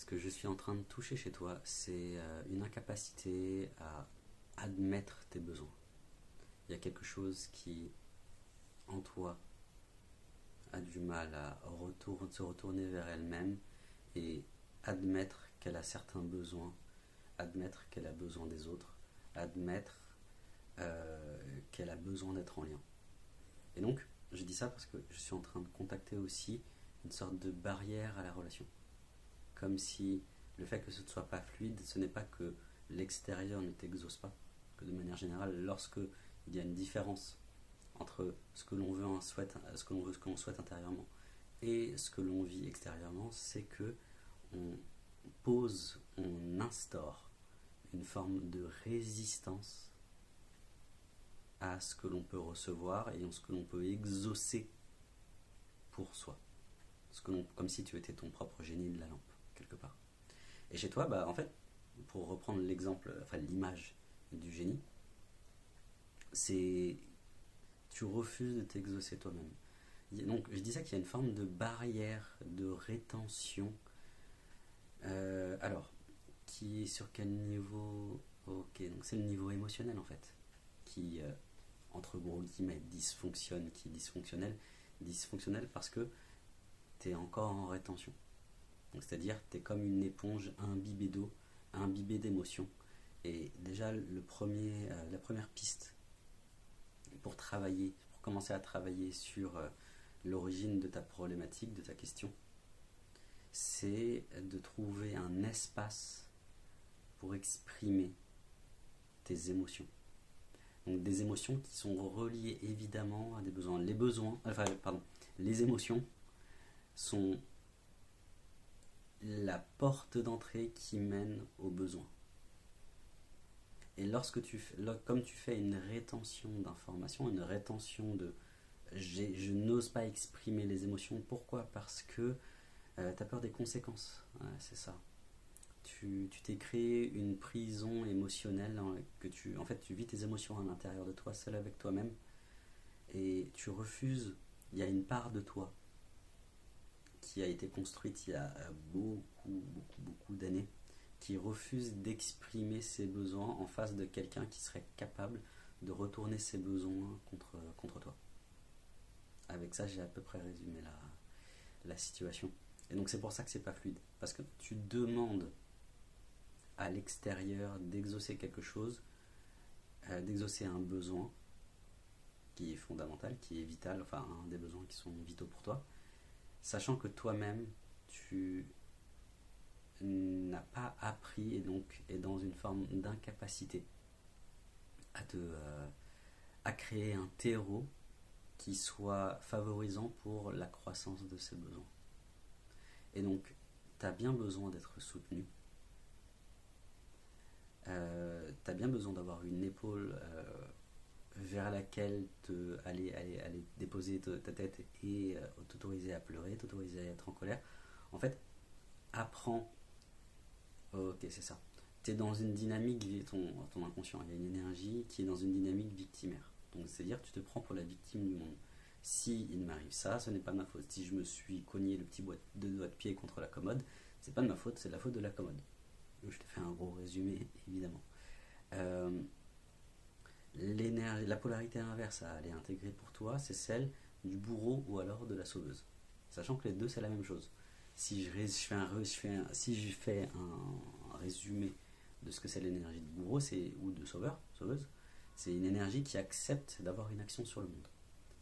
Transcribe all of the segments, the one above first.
ce que je suis en train de toucher chez toi, c'est une incapacité à admettre tes besoins. Il y a quelque chose qui, en toi, a du mal à se retourner vers elle-même et admettre qu'elle a certains besoins, admettre qu'elle a besoin des autres, admettre qu'elle a besoin d'être en lien. Et donc, je dis ça parce que je suis en train de contacter aussi une sorte de barrière à la relation. Comme si le fait que ce ne soit pas fluide, ce n'est pas que l'extérieur ne t'exauce pas, que de manière générale, lorsque il y a une différence entre ce que l'on veut, ce que l'on souhaite intérieurement et ce que l'on vit extérieurement, c'est que on instaure une forme de résistance à ce que l'on peut recevoir et à ce que l'on peut exaucer pour soi. Comme si tu étais ton propre génie de la lampe, quelque part. Et chez toi, en fait, pour reprendre l'exemple, enfin l'image du génie, c'est tu refuses de t'exaucer toi-même. Donc je disais qu'il y a une forme de barrière, de rétention. Alors, qui est sur quel niveau? Ok, donc c'est le niveau émotionnel en fait, qui entre gros guillemets dysfonctionne, qui est dysfonctionnel parce que tu es encore en rétention. C'est-à-dire tu es comme une éponge imbibée d'eau, imbibée d'émotions. Et déjà la première piste pour commencer à travailler sur l'origine de ta problématique, de ta question, c'est de trouver un espace pour exprimer tes émotions. Donc des émotions qui sont reliées évidemment à des besoins. Les émotions sont la porte d'entrée qui mène aux besoins. Et comme tu fais une rétention d'informations, une rétention de je n'ose pas exprimer les émotions, pourquoi? Parce que tu as peur des conséquences. Ouais, c'est ça. Tu t'es créé une prison émotionnelle en fait, tu vis tes émotions à l'intérieur de toi, seul avec toi-même, et tu refuses. Il y a une part de toi qui a été construite il y a beaucoup d'années, qui refuse d'exprimer ses besoins en face de quelqu'un qui serait capable de retourner ses besoins contre toi. Avec ça, j'ai à peu près résumé la situation. Et donc c'est pour ça que c'est pas fluide. Parce que tu demandes à l'extérieur d'exaucer quelque chose, d'exaucer un besoin qui est fondamental, qui est vital, enfin un des besoins qui sont vitaux pour toi, sachant que toi-même, tu n'as pas appris et donc est dans une forme d'incapacité à créer un terreau qui soit favorisant pour la croissance de ces besoins. Et donc, tu as bien besoin d'être soutenu. Tu as bien besoin d'avoir une épaule vers laquelle aller déposer ta tête et t'autoriser à pleurer, t'autoriser à être en colère. En fait, apprends. Ok, c'est ça. Tu es dans une dynamique, ton inconscient, il y a une énergie qui est dans une dynamique victimaire. Donc, c'est-à-dire tu te prends pour la victime du monde. Si il m'arrive ça, ce n'est pas ma faute. Si je me suis cogné le petit deux doigts de pied contre la commode, c'est pas de ma faute, c'est de la faute de la commode. Je te fais un gros résumé, évidemment. La polarité inverse à aller intégrer pour toi, c'est celle du bourreau ou alors de la sauveuse. Sachant que les deux, c'est la même chose. Si je fais un résumé de ce que c'est l'énergie de bourreau ou de sauveuse, c'est une énergie qui accepte d'avoir une action sur le monde.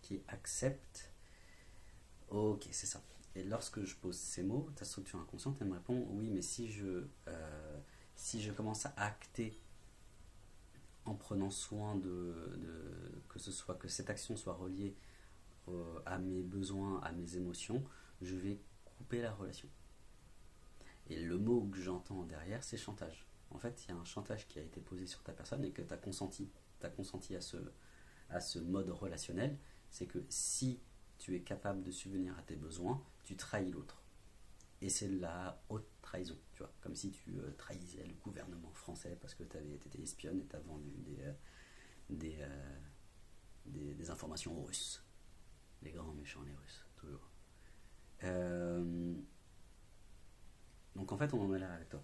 Qui accepte. Ok, c'est ça. Et lorsque je pose ces mots, ta structure inconsciente, elle me répond oui, mais si je commence à acter en prenant soin que cette action soit reliée à mes besoins, à mes émotions, je vais couper la relation. Et le mot que j'entends derrière, c'est chantage. En fait, il y a un chantage qui a été posé sur ta personne et que tu as consenti à ce mode relationnel. C'est que si tu es capable de subvenir à tes besoins, tu trahis l'autre. Et c'est la haute trahison, tu vois, comme si tu trahissais le gouvernement français parce que tu étais espionne et tu as vendu des informations aux Russes. Les grands méchants, les Russes, toujours. Donc en fait, fait, on en est là avec toi.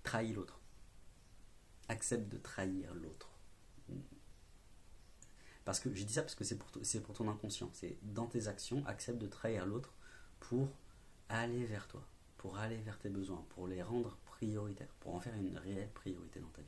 Trahis l'autre. Accepte de trahir l'autre. Parce que je dis ça parce que c'est pour ton inconscient. C'est dans tes actions, accepte de trahir l'autre pour aller vers toi, pour aller vers tes besoins, pour les rendre prioritaires, pour en faire une réelle priorité dans ta vie.